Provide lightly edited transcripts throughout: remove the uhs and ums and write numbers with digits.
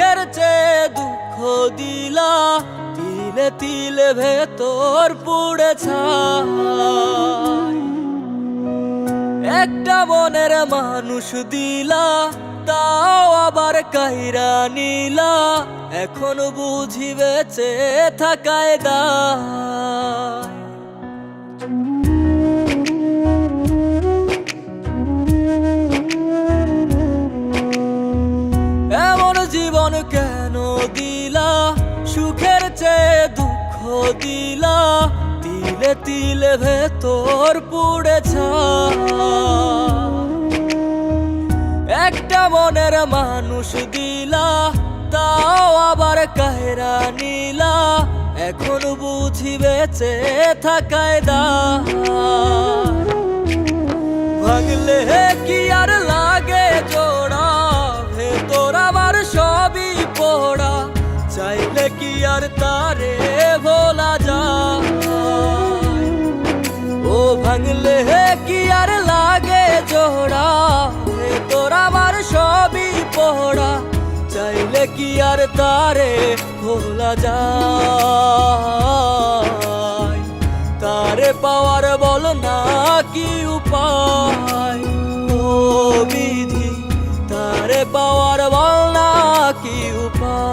সুখের চেয়ে দুঃখ দিলা, তিলে তিলে ভেতর পুড়ে ছাই। একটা মনের মানুষ দিলা, তাও আবার কাইরা নিলা, এখন বুঝি বেঁচে থাকায় দায়। এমন জীবন কেন দিলা, সুখের চেয়ে দুঃখ দিলা, তিলে তিলে ভেতর পুড়ে ছাই। একটা মনের মানুষ দিলা, তাও আবার কাহেরা নিলা, এখন বুঝি বেঁচে থাকায় দায়। ভাঙলে কি আর লাগে জোড়া, ভেতর আমার সবই পোড়া, চাইলে কি আর তারে ভোলা যায়। ও ভাঙলে কি আর লাগে জোড়া, ভেতর আমার সবই পোড়া, চাইলে কি আর তারে ভোলা যায়। তারে পাওয়ার বল না কি উপায়, ও বিধি তারে পাওয়ার বল না কি উপায়।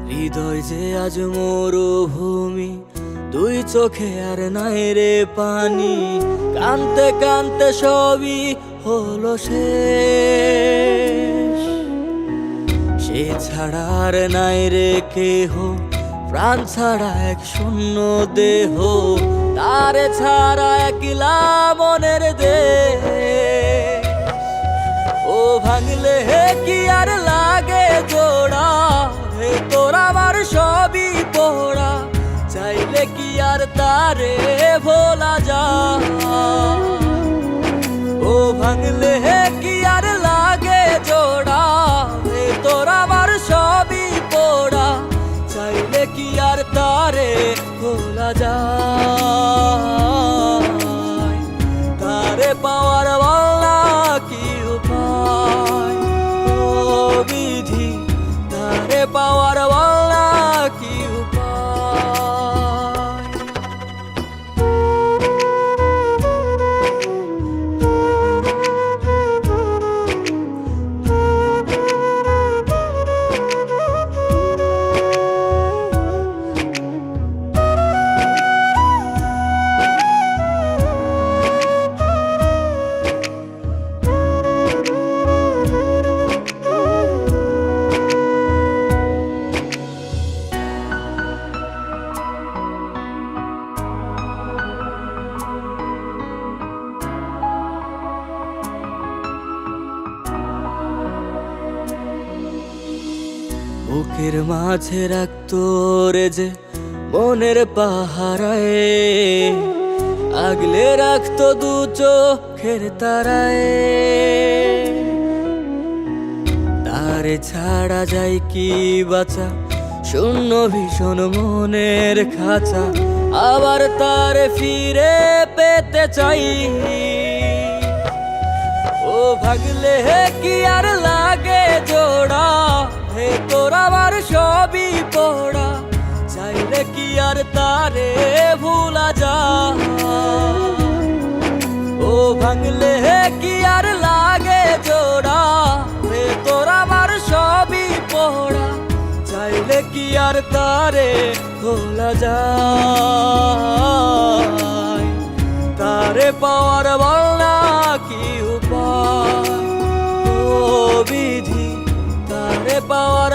হৃদয় যে আজ মরুভূমি, দুই চোখে আর নাই রে পানি, কানতে কানতে সবই হলো শেষ। সে ছাড়া আর নাই রে কেহ, প্রাণ ছাড়া এক শূন্য দেহ, তারে ছাড়া একলা মনের দেহ। ও ভাঙলে কি আর লাগে জোড়া, ভেতর আমার সবই পোড়া, চাইলে কি আর তারে ভোলা যায়। ও ভাঙলে কি আর লাগে জোড়া, ভেতর আমার সবই পোড়া, চাইলে কি আর তারে ভোলা যায়। তারে পাওয়ার বলা কি উপায়, ও বিধি তারে পাওয়ার বলা কি উপায়। বুকের মাঝে রাখতো রে যে মনের পাহারায়, আগলে রাখতো দু চোখের তারায়। তারে ছাড়া যায় কি বাঁচা, শূন্য ভীষণ মনের খাঁচা, আবার তারে ফিরে পেতে চাই। ও ভাগলে কি আর লাগে জোড়া, ভেতর আমার সবই পোড়া, চাইলে কি আর তারে ভুলা যায়। ও ভাঙলে কি আর লাগে জোড়া, ভেতর আমার সবই পোড়া, চাইলে কি আর তারে ভোলা যায়। তারে পাওয়ার বলা কি উপায়, ও বিধি তারে পাওয়ার